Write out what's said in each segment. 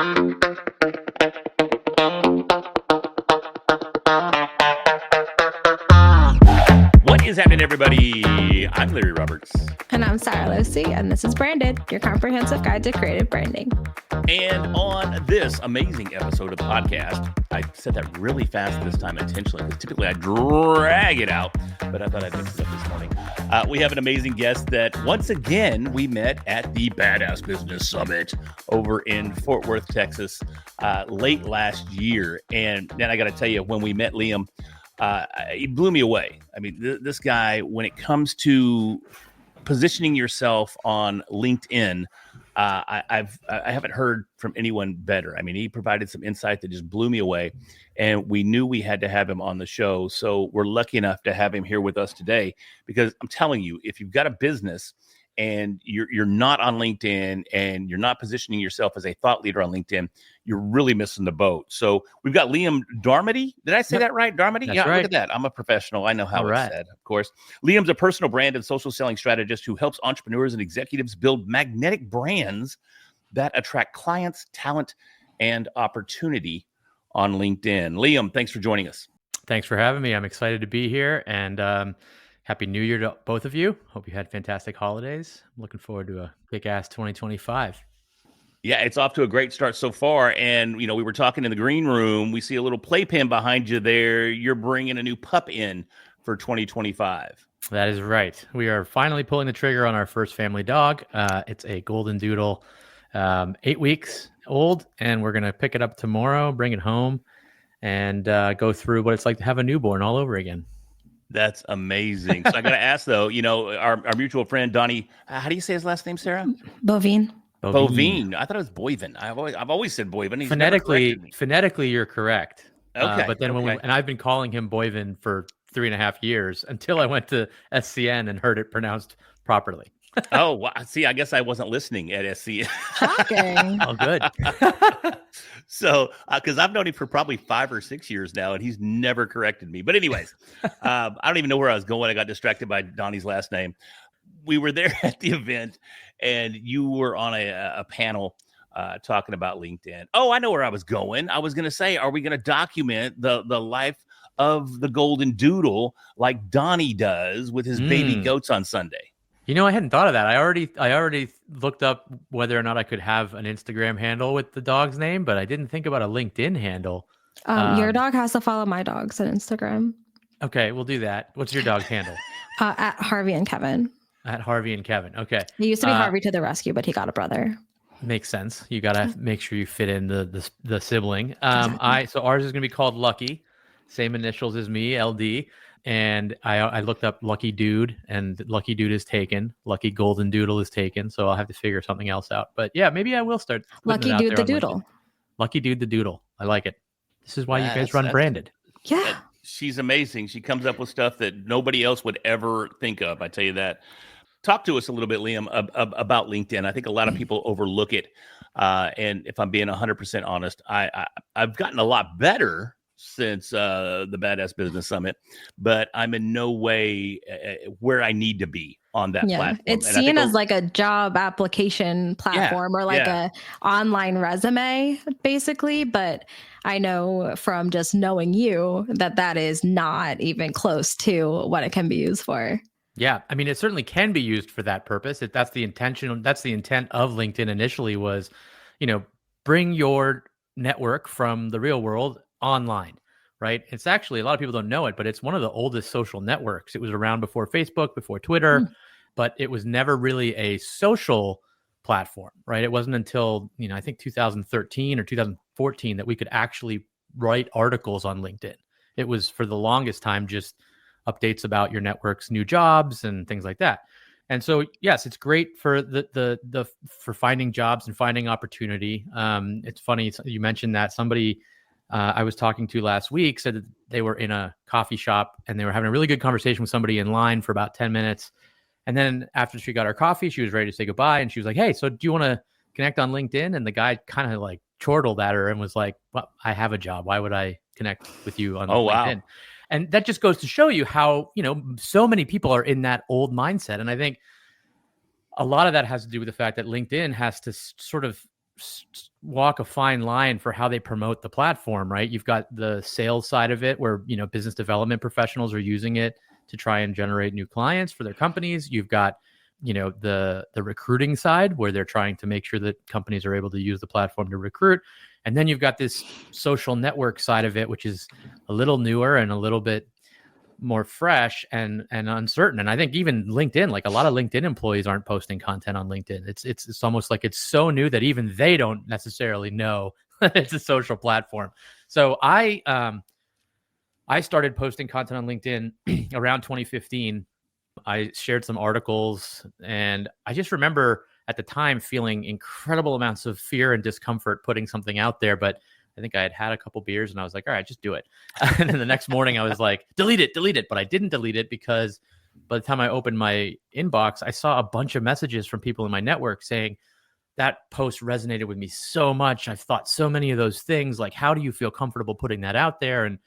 What is happening, everybody? I'm Larry Roberts. And I'm Sarah Losi, and this is Branded, your comprehensive guide to creative branding. And on this amazing episode of the podcast, I said that really fast this time intentionally, because typically I drag it out, but I thought I'd mix it up this morning. We have an amazing guest that, once again, we met at the Badass Business Summit over in Fort Worth, Texas, late last year. And then I got to tell you, when we met Liam, he blew me away. I mean, this guy, when it comes to positioning yourself on LinkedIn, I haven't heard from anyone better. I mean, he provided some insight that just blew me away, and we knew we had to have him on the show. So we're lucky enough to have him here with us today, because I'm telling you, if you've got a business and you're not on LinkedIn and you're not positioning yourself as a thought leader on LinkedIn, you're really missing the boat. So we've got Liam Darmody. Did I say that right? Darmody? That's yeah, right. Look at that. I'm a professional. I know how All it's right. said, of course. Liam's a personal brand and social selling strategist who helps entrepreneurs and executives build magnetic brands that attract clients, talent, and opportunity on LinkedIn. Liam, thanks for joining us. Thanks for having me. I'm excited to be here, and Happy New Year to both of you. Hope you had fantastic holidays. I'm looking forward to a kick-ass 2025. Yeah, it's off to a great start so far. And, we were talking in the green room. We see a little playpen behind you there. You're bringing a new pup in for 2025. That is right. We are finally pulling the trigger on our first family dog. It's a golden doodle, 8 weeks old, and we're going to pick it up tomorrow, bring it home, and go through what it's like to have a newborn all over again. That's amazing. So I got to ask, though, our mutual friend, Donnie, how do you say his last name, Sarah? Bovine. Bovine. I thought it was Boyvin. I've always said Boyvin. He's never corrected me. Phonetically, you're correct. Okay. But then and I've been calling him Boyvin for 3.5 years until I went to SCN and heard it pronounced properly. Oh, wow. See, I guess I wasn't listening at SCN. Shocking. Oh, good. So, because I've known him for probably 5 or 6 years now, and he's never corrected me. But anyways, I don't even know where I was going. I got distracted by Donnie's last name. We were there at the event, and you were on a panel talking about LinkedIn. Oh, I know where I was going. I was going to say, are we going to document the life of the golden doodle like Donnie does with his baby goats on Sunday? I hadn't thought of that. I already looked up whether or not I could have an Instagram handle with the dog's name, but I didn't think about a LinkedIn handle. Your dog has to follow my dogs on Instagram. Okay, we'll do that. What's your dog's handle? At Harvey and Kevin. At Harvey and Kevin. Okay. He used to be Harvey to the rescue, but he got a brother. Makes sense. You got to make sure you fit in the sibling. Exactly. So ours is going to be called Lucky, same initials as me, LD. And I looked up Lucky Dude, and Lucky Dude is taken. Lucky Golden Doodle is taken. So I'll have to figure something else out. But yeah, maybe I will start. Lucky Dude the Doodle. Lucky Dude the Doodle. I like it. This is why you guys run Branded. Yeah. She's amazing. She comes up with stuff that nobody else would ever think of. I tell you that. Talk to us a little bit, Liam, about LinkedIn. I think a lot of people overlook it. And if I'm being 100% honest, I've gotten a lot better since the Badass Business Summit, but I'm in no way where I need to be on that platform. It's seen as like a job application platform or like a online resume, basically. But I know from just knowing you that is not even close to what it can be used for. Yeah, I mean, it certainly can be used for that purpose. That's the intention. That's the intent of LinkedIn initially was, bring your network from the real world online, right? It's actually, a lot of people don't know it, but it's one of the oldest social networks. It was around before Facebook, before Twitter, but it was never really a social platform, right? It wasn't until, I think 2013 or 2014 that we could actually write articles on LinkedIn. It was for the longest time just updates about your network's new jobs and things like that. And so, yes, it's great for for finding jobs and finding opportunity. It's funny you mentioned that. Somebody I was talking to last week said that they were in a coffee shop and they were having a really good conversation with somebody in line for about 10 minutes. And then after she got her coffee, she was ready to say goodbye. And she was like, "Hey, so do you want to connect on LinkedIn?" And the guy kind of like chortled at her and was like, "Well, I have a job. Why would I connect with you on LinkedIn?" Wow. And that just goes to show you how, so many people are in that old mindset. And I think a lot of that has to do with the fact that LinkedIn has to sort of walk a fine line for how they promote the platform, right? You've got the sales side of it where, business development professionals are using it to try and generate new clients for their companies. You've got, the recruiting side where they're trying to make sure that companies are able to use the platform to recruit. And then you've got this social network side of it, which is a little newer and a little bit more fresh and uncertain. And I think even LinkedIn, like a lot of LinkedIn employees aren't posting content on LinkedIn. It's almost like it's so new that even they don't necessarily know it's a social platform. So I started posting content on LinkedIn around 2015. I shared some articles, and I just remember at the time feeling incredible amounts of fear and discomfort putting something out there. But I think I had a couple beers and I was like, all right, just do it. And then the next morning I was like, delete it. But I didn't delete it because by the time I opened my inbox, I saw a bunch of messages from people in my network saying, that post resonated with me so much. I've thought so many of those things. Like, how do you feel comfortable putting that out there? And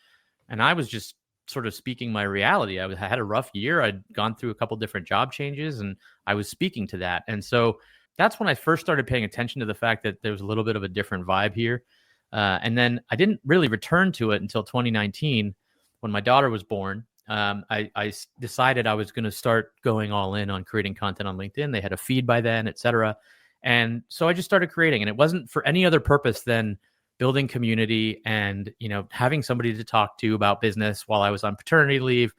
I was just sort of speaking my reality. I had a rough year. I'd gone through a couple different job changes and I was speaking to that. And so that's when I first started paying attention to the fact that there was a little bit of a different vibe here. And then I didn't really return to it until 2019 when my daughter was born. I decided I was going to start going all in on creating content on LinkedIn. They had a feed by then, et cetera. And so I just started creating, and it wasn't for any other purpose than building community and, having somebody to talk to about business while I was on paternity leave.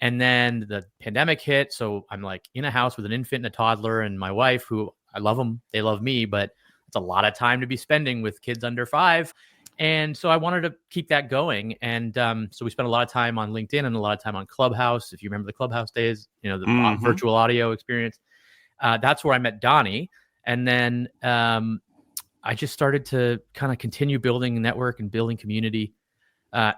And then the pandemic hit. So I'm like in a house with an infant and a toddler and my wife, who I love them. They love me, but it's a lot of time to be spending with kids under 5. And so I wanted to keep that going. And so we spent a lot of time on LinkedIn and a lot of time on Clubhouse. If you remember the Clubhouse days, the virtual audio experience. That's where I met Donnie. And then I just started to kind of continue building a network and building community.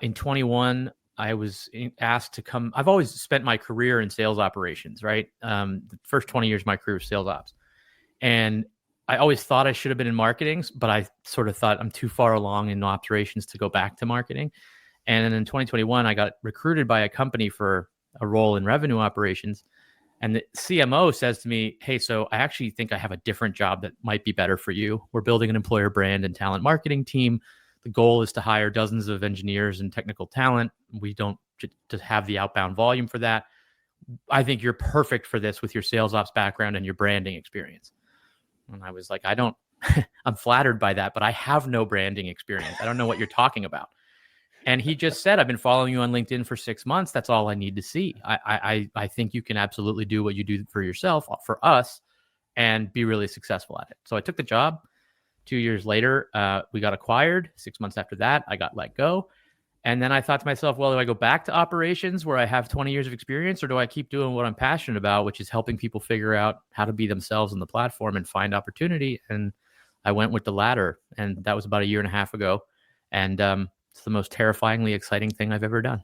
In 21, I was asked to come. I've always spent my career in sales operations, right? The first 20 years of my career was sales ops. And I always thought I should have been in marketing, but I sort of thought I'm too far along in operations to go back to marketing. And then in 2021, I got recruited by a company for a role in revenue operations. And the CMO says to me, hey, so I actually think I have a different job that might be better for you. We're building an employer brand and talent marketing team. The goal is to hire dozens of engineers and technical talent. We don't to have the outbound volume for that. I think you're perfect for this with your sales ops background and your branding experience. And I was like, I'm flattered by that, but I have no branding experience. I don't know what you're talking about. And he just said, I've been following you on LinkedIn for 6 months. That's all I need to see. I think you can absolutely do what you do for yourself, for us, and be really successful at it. So I took the job. 2 years later, we got acquired. 6 months after that, I got let go. And then I thought to myself, well, do I go back to operations where I have 20 years of experience, or do I keep doing what I'm passionate about, which is helping people figure out how to be themselves on the platform and find opportunity? And I went with the latter. And that was about a year and a half ago. And it's the most terrifyingly exciting thing I've ever done.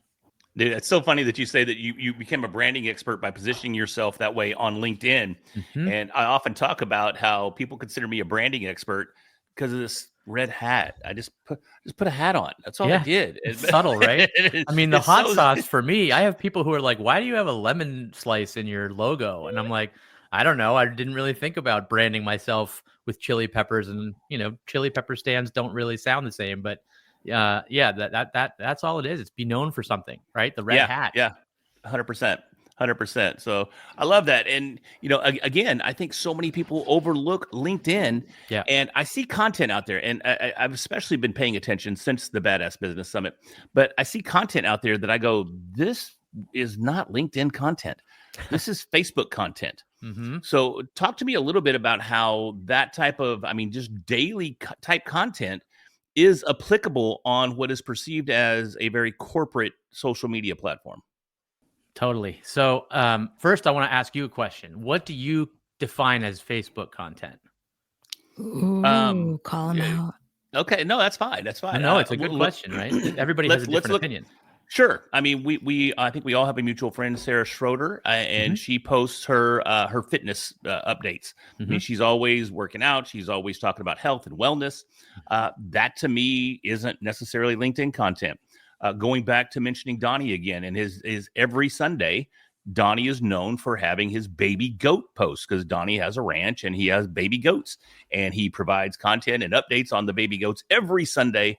Dude, it's so funny that you say that you became a branding expert by positioning yourself that way on LinkedIn. Mm-hmm. And I often talk about how people consider me a branding expert because of this red hat. I just put a hat on. That's all I did. It's subtle, right? I mean, the hot sauce for me, I have people who are like, why do you have a lemon slice in your logo? And I'm like, I don't know. I didn't really think about branding myself with chili peppers, and chili pepper stands don't really sound the same, but that's all it is. It's be known for something, right? The red hat. Yeah. 100%. So I love that. And, again, I think so many people overlook LinkedIn. Yeah. And I see content out there, and I've especially been paying attention since the Badass Business Summit, but I see content out there that I go, this is not LinkedIn content. This is Facebook content. Mm-hmm. So talk to me a little bit about how that type of, just daily type content is applicable on what is perceived as a very corporate social media platform. Totally. So first, I want to ask you a question. What do you define as Facebook content? Ooh, call them out. Okay, no, that's fine. No, it's a good question, right? Everybody has a different opinion. Sure. I think we all have a mutual friend, Sarah Schroeder, and she posts her fitness updates. Mm-hmm. She's always working out. She's always talking about health and wellness. That to me isn't necessarily LinkedIn content. Going back to mentioning Donnie again, and his every Sunday Donnie is known for having his baby goat posts because Donnie has a ranch and he has baby goats, and he provides content and updates on the baby goats every Sunday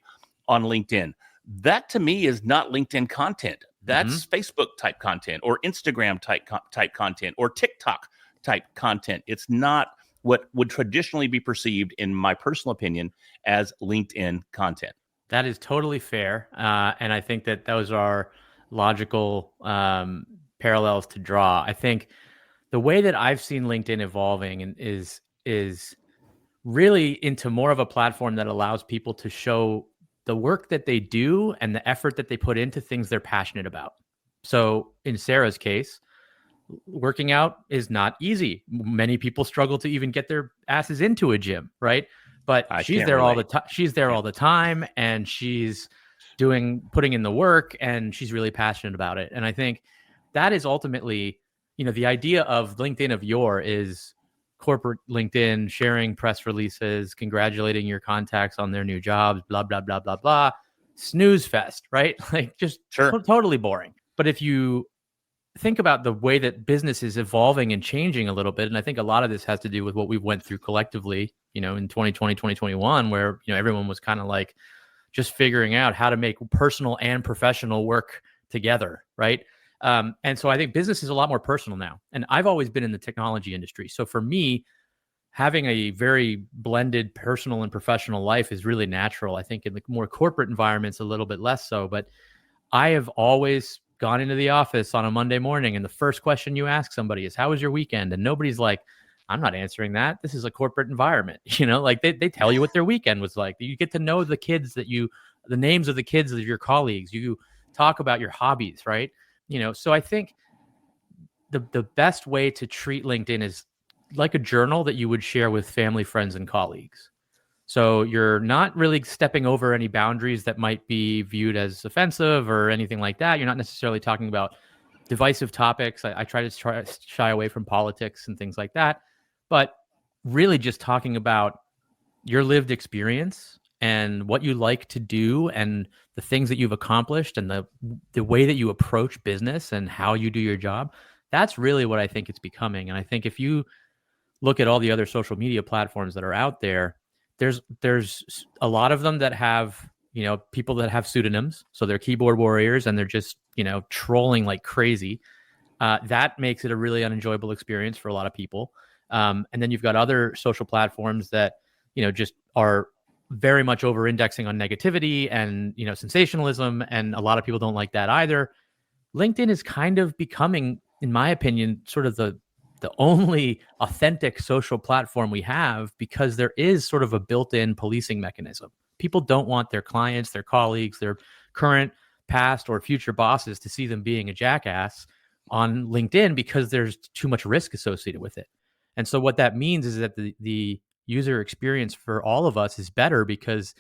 on LinkedIn. That to me is not LinkedIn content. That's Facebook type content or Instagram type content or TikTok type content. It's not what would traditionally be perceived, in my personal opinion, as LinkedIn content. That is totally fair. And I think that those are logical parallels to draw. I think the way that I've seen LinkedIn evolving is really into more of a platform that allows people to show the work that they do and the effort that they put into things they're passionate about. So in Sarah's case, working out is not easy. Many people struggle to even get their asses into a gym, right? But she's there all the time. She's there all the time, and she's putting in the work, and she's really passionate about it. And I think that is ultimately, the idea of LinkedIn of yore is corporate LinkedIn, sharing press releases, congratulating your contacts on their new jobs, blah, blah, blah, blah, blah. Snooze fest, right? Like just totally boring. But if you think about the way that business is evolving and changing a little bit, and I think a lot of this has to do with what we went through collectively, in 2020, 2021, where, everyone was kind of like just figuring out how to make personal and professional work together, right? And so I think business is a lot more personal now. And I've always been in the technology industry. So for me, having a very blended personal and professional life is really natural. I think in the more corporate environments, a little bit less so. But I have always gone into the office on a Monday morning, and the first question you ask somebody is, how was your weekend? And nobody's like, I'm not answering that. This is a corporate environment. Like they tell you what their weekend was like. You get to know the kids the names of the kids of your colleagues. You talk about your hobbies, right? So I think the best way to treat LinkedIn is like a journal that you would share with family, friends, and colleagues. So you're not really stepping over any boundaries that might be viewed as offensive or anything like that. You're not necessarily talking about divisive topics. I try to shy away from politics and things like that, but really just talking about your lived experience and what you like to do and the things that you've accomplished and the way that you approach business and how you do your job. That's really what I think it's becoming. And I think if you look at all the other social media platforms that are out there, there's a lot of them that have, people that have pseudonyms. So they're keyboard warriors and they're just, trolling like crazy. That makes it a really unenjoyable experience for a lot of people. And then you've got other social platforms that, just are very much over indexing on negativity and, sensationalism. And a lot of people don't like that either. LinkedIn is kind of becoming, in my opinion, sort of the only authentic social platform we have, because there is sort of a built-in policing mechanism. People don't want their clients, their colleagues, their current, past, or future bosses to see them being a jackass on LinkedIn because there's too much risk associated with it. And so what that means is that the user experience for all of us is better because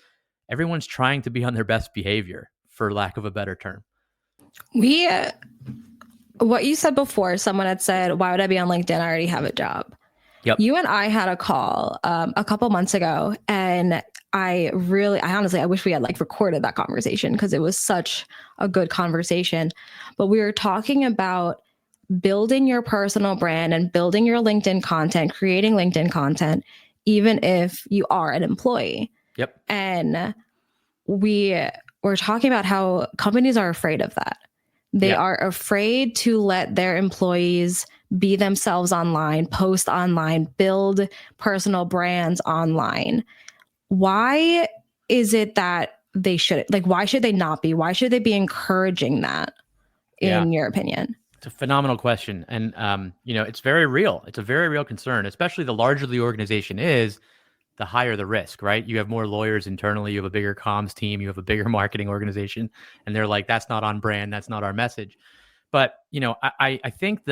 everyone's trying to be on their best behavior, for lack of a better term. What you said before, someone had said, why would I be on LinkedIn? I already have a job. Yep. You and I had a call a couple months ago, and I honestly wish we had recorded that conversation because it was such a good conversation. But we were talking about building your personal brand and building your LinkedIn content, creating LinkedIn content, even if you are an employee. Yep. And we were talking about how companies are afraid of that. They are afraid to let their employees be themselves online, post online, build personal brands online. Why is it that they should, why should they not be? Why should they be encouraging that, in your opinion? It's a phenomenal question. And, it's very real. It's a very real concern, especially the larger the organization is, the higher the risk, right? You have more lawyers internally, you have a bigger comms team, you have a bigger marketing organization, and they're like, that's not on brand, that's not our message. But, I think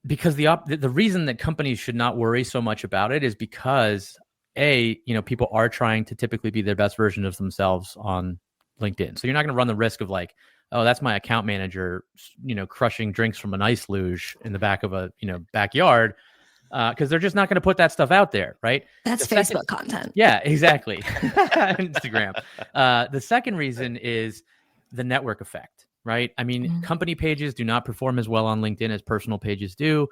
because the reason that companies should not worry so much about it is because people are trying to typically be their best version of themselves on LinkedIn. So you're not going to run the risk of oh, that's my account manager, crushing drinks from an ice luge in the back of a, backyard. Because they're just not going to put that stuff out there, right? That's Facebook content. Yeah, exactly. Instagram. The second reason is the network effect. right? I mean, company pages do not perform as well on LinkedIn as personal pages do.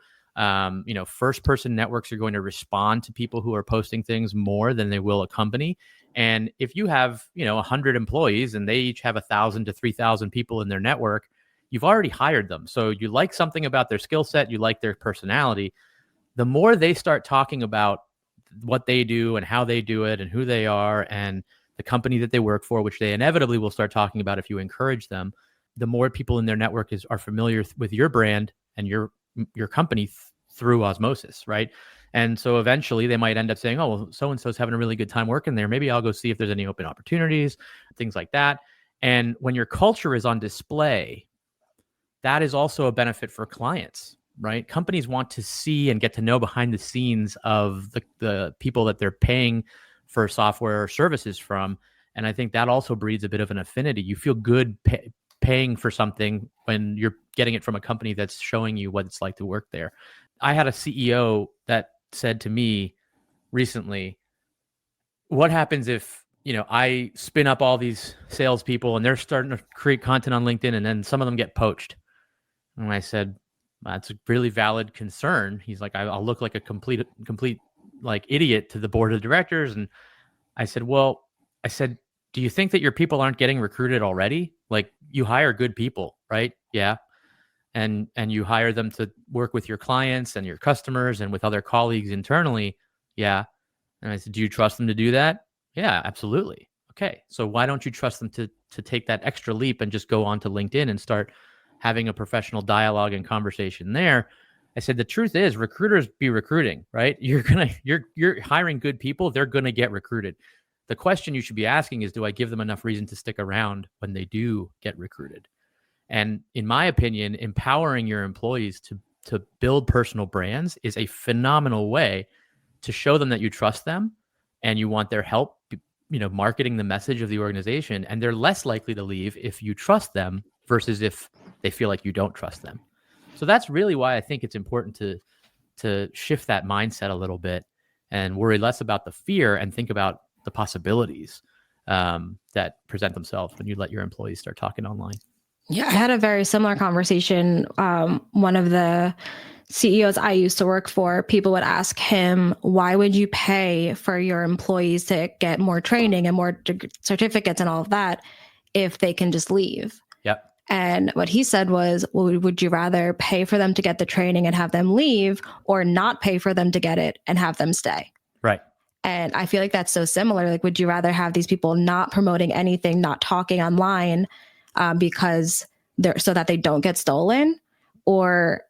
First person networks are going to respond to people who are posting things more than they will a company. And if you have, 100 employees and they each have 1,000 to 3,000 people in their network, you've already hired them. So you like something about their skill set, you like their personality. The more they start talking about what they do and how they do it and who they are and the company that they work for, which they inevitably will start talking about if you encourage them, the more people in their network are familiar with your brand and your company through osmosis, right? And so eventually they might end up saying, oh, well, so-and-so's having a really good time working there. Maybe I'll go see if there's any open opportunities, things like that. And when your culture is on display, that is also a benefit for clients, right? Companies want to see and get to know behind the scenes of the people that they're paying for software or services from. And I think that also breeds a bit of an affinity. You feel good paying for something when you're getting it from a company that's showing you what it's like to work there. I had a CEO that said to me recently, what happens if, I spin up all these salespeople and they're starting to create content on LinkedIn and then some of them get poached? And I said, that's a really valid concern. He's like, I'll look like a complete like idiot to the board of directors. And I said, do you think that your people aren't getting recruited already? Like, you hire good people, right? Yeah. And you hire them to work with your clients and your customers and with other colleagues internally. Yeah. And I said, do you trust them to do that? Yeah, absolutely. Okay. So why don't you trust them to take that extra leap and just go onto LinkedIn and start having a professional dialogue and conversation there? I said, the truth is recruiters be recruiting, right? You're hiring good people. They're going to get recruited. The question you should be asking is, do I give them enough reason to stick around when they do get recruited? And in my opinion, empowering your employees to build personal brands is a phenomenal way to show them that you trust them and you want their help, marketing the message of the organization. And they're less likely to leave if you trust them versus if they feel like you don't trust them. So that's really why I think it's important to shift that mindset a little bit and worry less about the fear and think about the possibilities that present themselves when you let your employees start talking online. Yeah, I had a very similar conversation. One of the CEOs I used to work for, people would ask him, why would you pay for your employees to get more training and more certificates and all of that if they can just leave? Yep. And what he said was, well, would you rather pay for them to get the training and have them leave, or not pay for them to get it and have them stay? Right. And I feel like that's so similar. Like, would you rather have these people not promoting anything, not talking online because so that they don't get stolen, or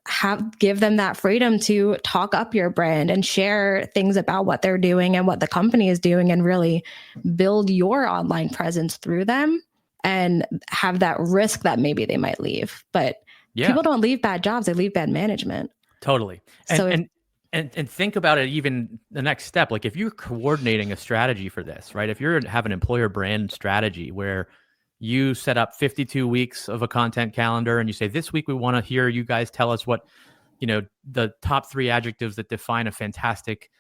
give them that freedom to talk up your brand and share things about what they're doing and what the company is doing and really build your online presence through them, and have that risk that maybe they might leave? But people don't leave bad jobs, they leave bad management. Totally. And think about it, even the next step. Like, if you're coordinating a strategy for this, right? If you have an employer brand strategy where you set up 52 weeks of a content calendar and you say, this week we want to hear you guys tell us what, the top 3 adjectives that define a fantastic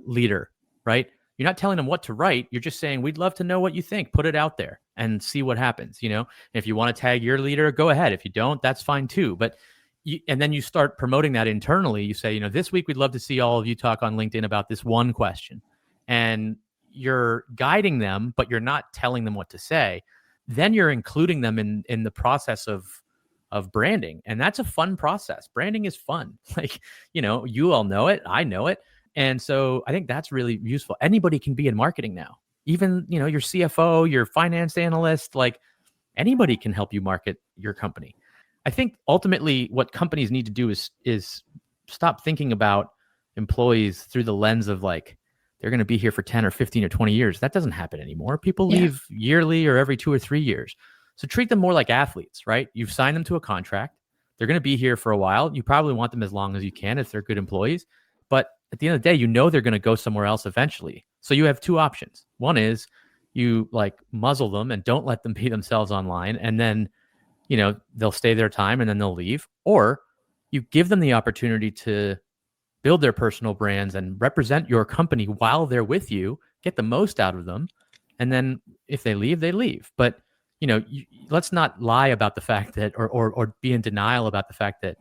leader, right? You're not telling them what to write. You're just saying, we'd love to know what you think. Put it out there and see what happens. If you want to tag your leader, go ahead. If you don't, that's fine too. But and then you start promoting that internally. You say, this week we'd love to see all of you talk on LinkedIn about this one question. And you're guiding them, but you're not telling them what to say. Then you're including them in the process of branding. And that's a fun process. Branding is fun. Like, you all know it. I know it. And so I think that's really useful. Anybody can be in marketing now. Even, your CFO, your finance analyst, like, anybody can help you market your company. I think ultimately what companies need to do is stop thinking about employees through the lens of like, they're going to be here for 10 or 15 or 20 years. That doesn't happen anymore. People leave yearly or every 2 or 3 years. So treat them more like athletes, right? You've signed them to a contract. They're going to be here for a while. You probably want them as long as you can if they're good employees. But at the end of the day, they're going to go somewhere else eventually. So you have 2 options. One is you like muzzle them and don't let them be themselves online. And then, they'll stay their time and then they'll leave. Or you give them the opportunity to build their personal brands and represent your company while they're with you, get the most out of them. And then if they leave, they leave. But, let's not lie about the fact that, or be in denial about the fact that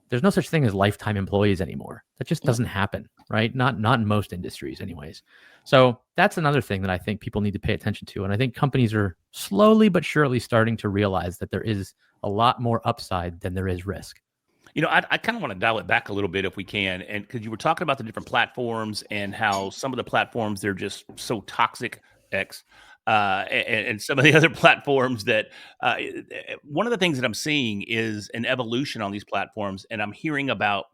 there's no such thing as lifetime employees anymore. That just doesn't happen, right? Not in most industries anyways. So that's another thing that I think people need to pay attention to. And I think companies are slowly but surely starting to realize that there is a lot more upside than there is risk. I kind of want to dial it back a little bit if we can. And because you were talking about the different platforms and how some of the platforms, they're just so toxic, and some of the other platforms that one of the things that I'm seeing is an evolution on these platforms. And I'm hearing about,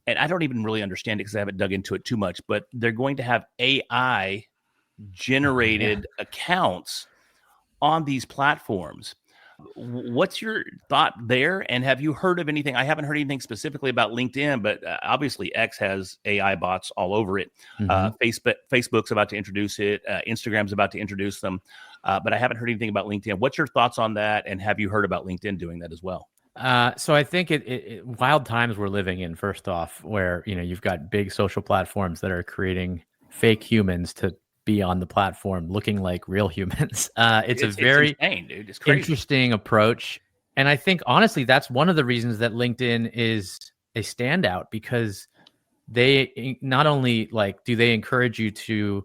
and I don't even really understand it because I haven't dug into it too much, but they're going to have AI generated accounts on these platforms. What's your thought there? And have you heard of anything? I haven't heard anything specifically about LinkedIn, but obviously X has AI bots all over it. Facebook's about to introduce it. Instagram's about to introduce them. But I haven't heard anything about LinkedIn. What's your thoughts on that? And have you heard about LinkedIn doing that as well? So I think it wild times we're living in, first off, where, you've got big social platforms that are creating fake humans to be on the platform looking like real humans. It's a very insane, dude. It's crazy. Interesting approach. And I think, honestly, that's one of the reasons that LinkedIn is a standout, because they not only do they encourage you to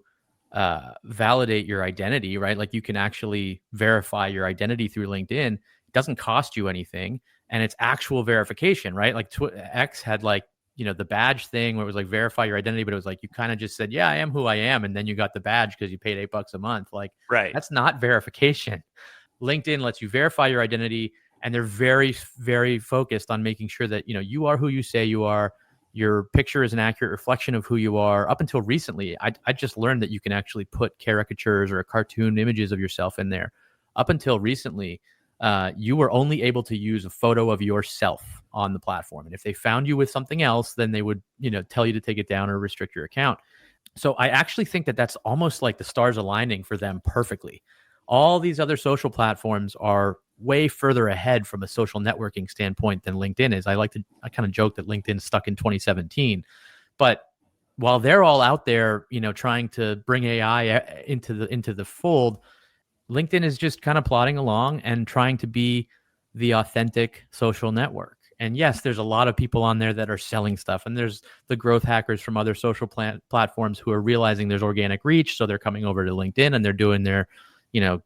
validate your identity, right? Like you can actually verify your identity through LinkedIn. It doesn't cost you anything. And it's actual verification, right? Like X had the badge thing where it was like verify your identity, but it was like you kind of just said, yeah, I am who I am. And then you got the badge because you paid $8 a month. Right. That's not verification. LinkedIn lets you verify your identity, and they're very, very focused on making sure that, you are who you say you are. Your picture is an accurate reflection of who you are. Up until recently, I just learned that you can actually put caricatures or cartoon images of yourself in there. Up until recently, you were only able to use a photo of yourself on the platform. And if they found you with something else, then they would, tell you to take it down or restrict your account. So I actually think that that's almost like the stars aligning for them perfectly. All these other social platforms are way further ahead from a social networking standpoint than LinkedIn is. I kind of joke that LinkedIn stuck in 2017, but while they're all out there, trying to bring AI into the fold, LinkedIn is just kind of plodding along and trying to be the authentic social network. And yes, there's a lot of people on there that are selling stuff. And there's the growth hackers from other social platforms who are realizing there's organic reach. So they're coming over to LinkedIn and they're doing their,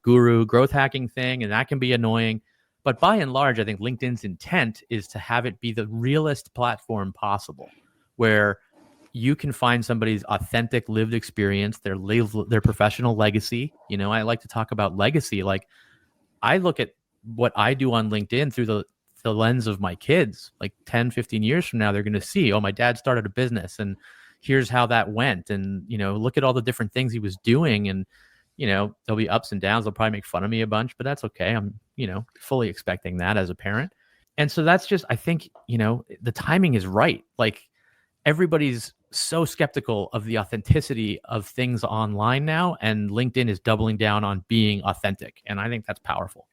guru growth hacking thing. And that can be annoying. But by and large, I think LinkedIn's intent is to have it be the realest platform possible, where you can find somebody's authentic lived experience, their professional legacy. I like to talk about legacy. Like, I look at what I do on LinkedIn through the lens of my kids. Like 10, 15 years from now, they're going to see, oh, my dad started a business and here's how that went. And, look at all the different things he was doing. And, there'll be ups and downs. They'll probably make fun of me a bunch, but that's okay. I'm, fully expecting that as a parent. And so that's just, I think, the timing is right. Like, everybody's so skeptical of the authenticity of things online now, and LinkedIn is doubling down on being authentic. And I think that's powerful.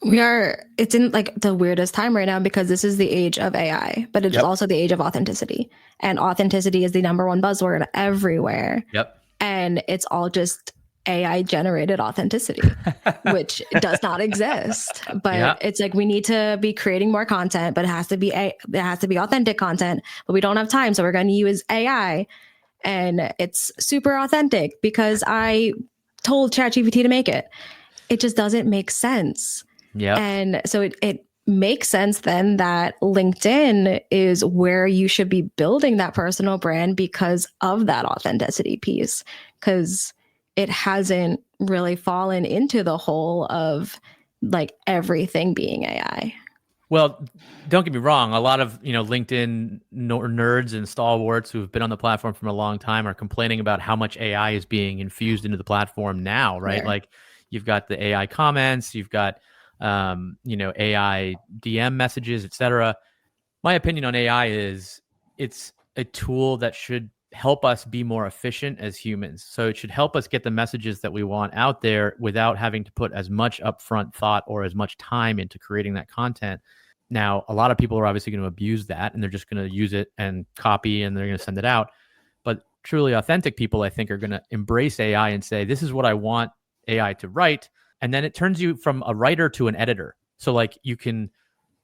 It's in the weirdest time right now, because this is the age of AI, but it's also the age of authenticity. And authenticity is the number one buzzword everywhere. Yep. And it's all just AI generated authenticity, which does not exist. But it's like, we need to be creating more content, but it has to be authentic content, but we don't have time. So we're going to use AI, and it's super authentic because I told ChatGPT to make it. It just doesn't make sense. Yeah. And so it makes sense then that LinkedIn is where you should be building that personal brand because of that authenticity piece, because it hasn't really fallen into the hole of everything being AI. Well, don't get me wrong. A lot of, LinkedIn nerds and stalwarts who've been on the platform for a long time are complaining about how much AI is being infused into the platform now, right? Yeah. Like, you've got the AI comments, you've got, AI DM messages, etc. My opinion on AI is it's a tool that should help us be more efficient as humans. So it should help us get the messages that we want out there without having to put as much upfront thought or as much time into creating that content. Now, a lot of people are obviously going to abuse that, and they're just going to use it and copy, and they're going to send it out. But truly authentic people, I think, are going to embrace AI and say, this is what I want AI to write. And then it turns you from a writer to an editor. So like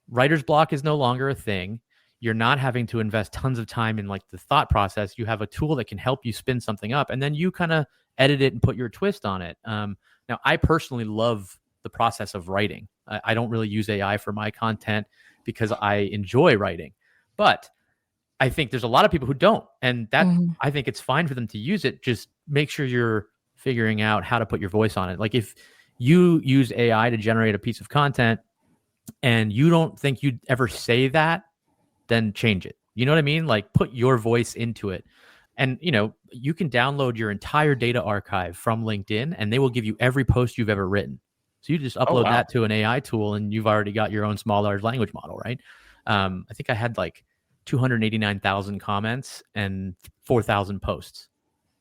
writer's block is no longer a thing. You're not having to invest tons of time in like the thought process. You have a tool that can help you spin something up, and then you kind of edit it and put your twist on it. Now, I personally love the process of writing. I don't really use AI for my content because I enjoy writing, but I think there's a lot of people who don't, and that I think it's fine for them to use it. Just make sure you're figuring out how to put your voice on it. Like if you use AI to generate a piece of content and you don't think you'd ever say that, then change it. You know what I mean? Like put your voice into it. And, you can download your entire data archive from LinkedIn and they will give you every post you've ever written. So you just upload that to an AI tool and you've already got your own small large language model, right? I think I had like 289,000 comments and 4,000 posts.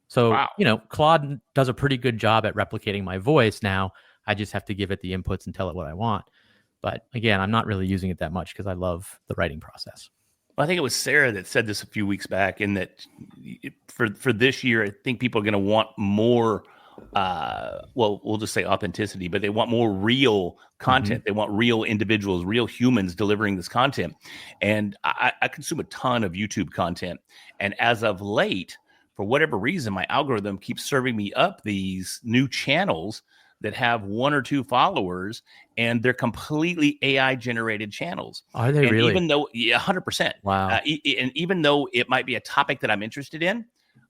So, Claude does a pretty good job at replicating my voice now. I just have to give it the inputs and tell it what I want. But again, I'm not really using it that much because I love the writing process. Well, I think it was Sarah that said this a few weeks back, in that for this year, I think people are going to want more, we'll just say authenticity, but they want more real content. They want real individuals, real humans delivering this content. And I consume a ton of YouTube content. And as of late, for whatever reason, my algorithm keeps serving me up these new channels that have 1 or 2 followers, and they're completely AI generated channels. Are they really? Even though, 100%. Wow. And even though it might be a topic that I'm interested in,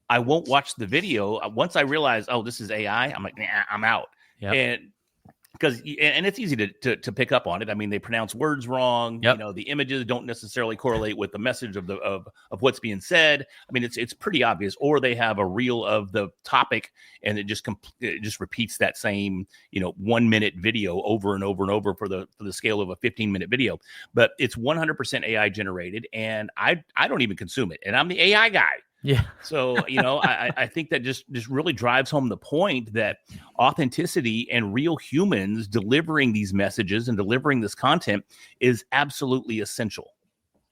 I won't watch the video. Once I realize, this is AI, I'm like, nah, I'm out. Yep. And it's easy to pick up on it. I mean, they pronounce words wrong. Yep. The images don't necessarily correlate with the message of what's being said. I mean, it's pretty obvious. Or they have a reel of the topic and it just repeats that same 1 minute video over and over and over for the scale of a 15-minute video. But it's 100% AI generated, and I don't even consume it, and I'm the AI guy. Yeah. So, I think that just really drives home the point that authenticity and real humans delivering these messages and delivering this content is absolutely essential.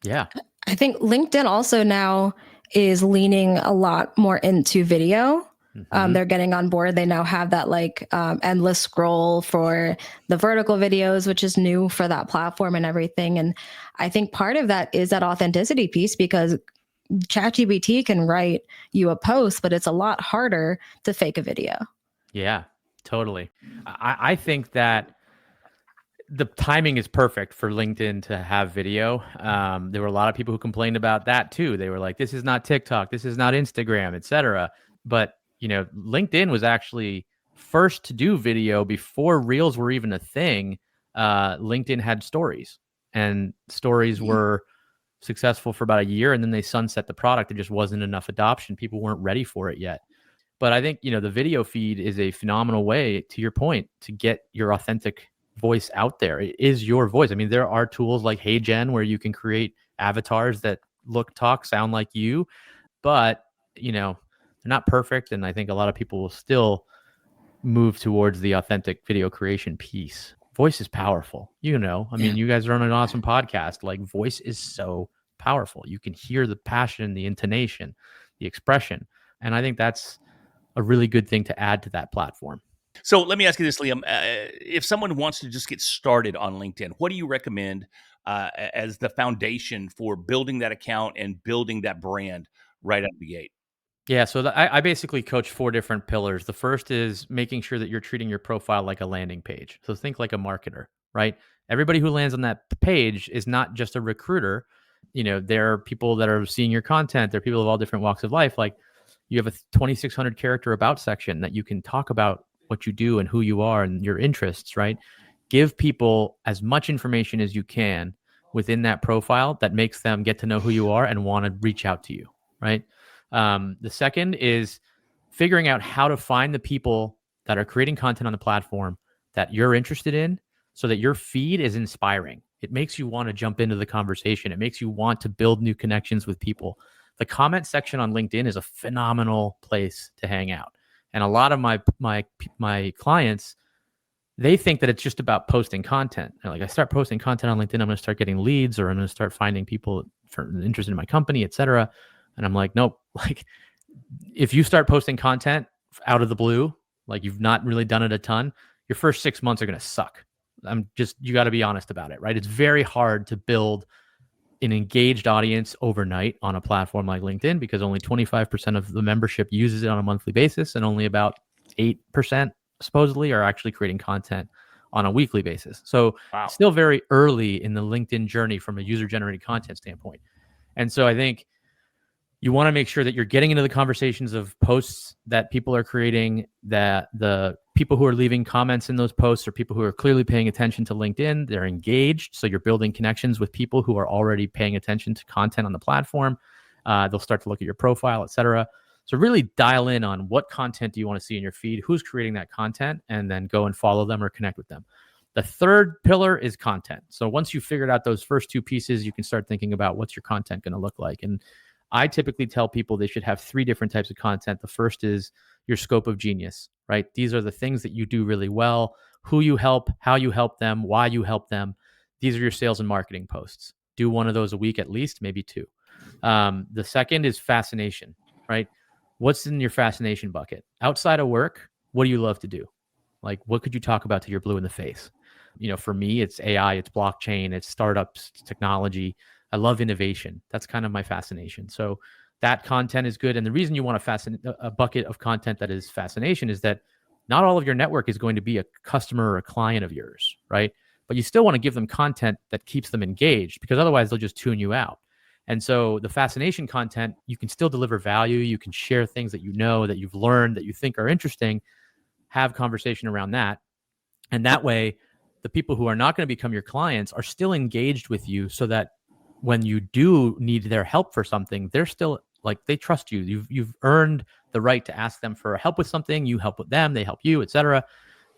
Yeah. I think LinkedIn also now is leaning a lot more into video. They're getting on board. They now have that endless scroll for the vertical videos, which is new for that platform and everything. And I think part of that is that authenticity piece, because ChatGPT can write you a post, but it's a lot harder to fake a video. Yeah, totally. I think that the timing is perfect for LinkedIn to have video. There were a lot of people who complained about that too. They were like, this is not TikTok, this is not Instagram, etc. But, LinkedIn was actually first to do video before Reels were even a thing. LinkedIn had stories, and stories were successful for about a year, and then they sunset the product. There just wasn't enough adoption. People weren't ready for it yet. But I think, the video feed is a phenomenal way, to your point, to get your authentic voice out there. It is your voice. I mean, there are tools like HeyGen where you can create avatars that look, talk, sound like you, but, they're not perfect. And I think a lot of people will still move towards the authentic video creation piece. Voice is powerful. You guys are on an awesome podcast. Like, voice is so powerful. You can hear the passion, the intonation, the expression. And I think that's a really good thing to add to that platform. So let me ask you this, Liam. If someone wants to just get started on LinkedIn, what do you recommend as the foundation for building that account and building that brand right out of the gate? Yeah, so I basically coach 4 different pillars. The first is making sure that you're treating your profile like a landing page. So think like a marketer, right? Everybody who lands on that page is not just a recruiter. There are people that are seeing your content. There are people of all different walks of life. Like, you have a 2,600 character about section that you can talk about what you do and who you are and your interests, right? Give people as much information as you can within that profile that makes them get to know who you are and want to reach out to you, right? The second is figuring out how to find the people that are creating content on the platform that you're interested in, so that your feed is inspiring. It makes you want to jump into the conversation. It makes you want to build new connections with people. The comment section on LinkedIn is a phenomenal place to hang out. And a lot of my clients, they think that it's just about posting content. They're like, I start posting content on LinkedIn, I'm going to start getting leads, or I'm going to start finding people interested in my company, etc. And I'm like, nope. Like, if you start posting content out of the blue, like you've not really done it a ton, your first 6 months are going to suck. You got to be honest about it, right? It's very hard to build an engaged audience overnight on a platform like LinkedIn because only 25% of the membership uses it on a monthly basis, and only about 8% supposedly are actually creating content on a weekly basis. So still very early in the LinkedIn journey from a user-generated content standpoint. And so I think you want to make sure that you're getting into the conversations of posts that people are creating, that the people who are leaving comments in those posts are people who are clearly paying attention to LinkedIn. They're engaged. So you're building connections with people who are already paying attention to content on the platform. They'll start to look at your profile, et cetera. So really dial in on what content do you want to see in your feed, who's creating that content, and then go and follow them or connect with them. The third pillar is content. So once you've figured out those first two pieces, you can start thinking about what's your content going to look like. And I typically tell people they should have 3 different types of content. The first is your scope of genius, right? These are the things that you do really well, who you help, how you help them, why you help them. These are your sales and marketing posts. Do one of those a week at least, maybe 2. The second is fascination, right? What's in your fascination bucket? Outside of work, what do you love to do? Like, what could you talk about till you're blue in the face? For me, it's AI, it's blockchain, it's startups, it's technology. I love innovation. That's kind of my fascination. So that content is good. And the reason you want a bucket of content that is fascination is that not all of your network is going to be a customer or a client of yours, right? But you still want to give them content that keeps them engaged, because otherwise they'll just tune you out. And so the fascination content, you can still deliver value. You can share things that that you've learned, that you think are interesting, have conversation around that. And that way, the people who are not going to become your clients are still engaged with you, so that when you do need their help for something, they're still they trust you. You've earned the right to ask them for help with something. You help with them, they help you, etc.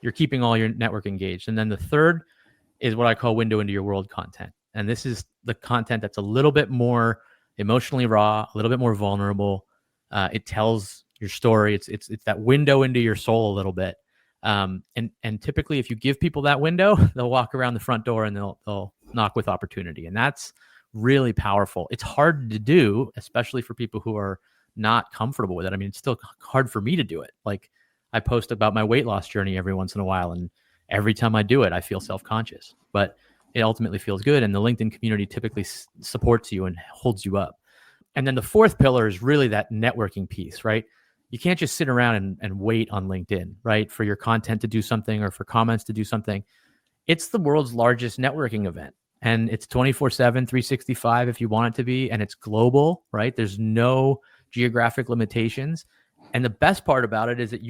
You're keeping all your network engaged. And then the third is what I call window into your world content. And this is the content that's a little bit more emotionally raw, a little bit more vulnerable. It tells your story. It's that window into your soul a little bit. And typically, if you give people that window, they'll walk around the front door and they'll knock with opportunity. And that's really powerful. It's hard to do, especially for people who are not comfortable with it. I mean, it's still hard for me to do it. Like, I post about my weight loss journey every once in a while, and every time I do it, I feel self-conscious, but it ultimately feels good. And the LinkedIn community typically supports you and holds you up. And then the fourth pillar is really that networking piece, right? You can't just sit around and wait on LinkedIn, right? For your content to do something or for comments to do something. It's the world's largest networking event. And it's 24/7, 365 if you want it to be. And it's global, right? There's no geographic limitations. And the best part about it is that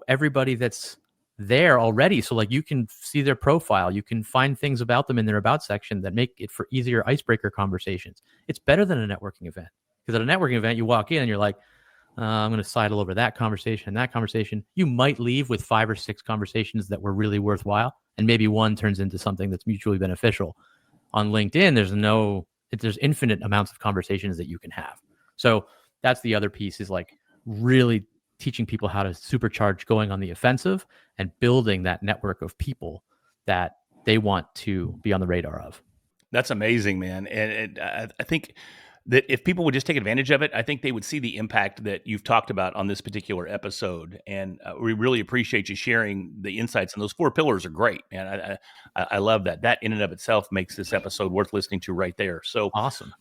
everybody that's there already. So you can see their profile. You can find things about them in their about section that make it for easier icebreaker conversations. It's better than a networking event. Because at a networking event, you walk in and you're like, I'm going to sidle over that conversation and that conversation. You might leave with 5 or 6 conversations that were really worthwhile. And maybe one turns into something that's mutually beneficial. On LinkedIn, there's infinite amounts of conversations that you can have. So that's the other piece, is really teaching people how to supercharge going on the offensive and building that network of people that they want to be on the radar of. That's amazing, man. And I think that if people would just take advantage of it, I think they would see the impact that you've talked about on this particular episode. And we really appreciate you sharing the insights. And those 4 pillars are great, man. I love that. That in and of itself makes this episode worth listening to right there. So awesome.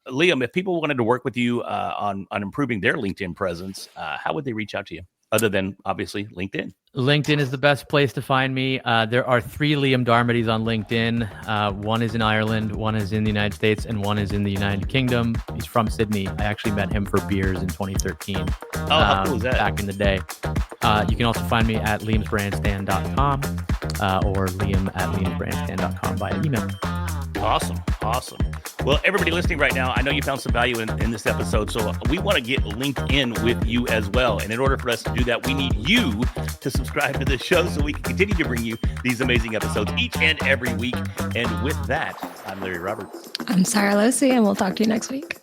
Liam, if people wanted to work with you on improving their LinkedIn presence, how would they reach out to you? Other than obviously LinkedIn. LinkedIn is the best place to find me. There are 3 Liam Darmodys on LinkedIn. One is in Ireland, one is in the United States, and one is in the United Kingdom. He's from Sydney. I actually met him for beers in 2013. Oh, how cool is that? Back in the day. You can also find me at liamsbrandstand.com or liam@liamsbrandstand.com via email. Awesome. Well, everybody listening right now, I know you found some value in this episode, so we want to get linked in with you as well. And in order for us to do that, we need you to subscribe to the show so we can continue to bring you these amazing episodes each and every week. And with that, I'm Larry Roberts. I'm Sarah Losi, and we'll talk to you next week.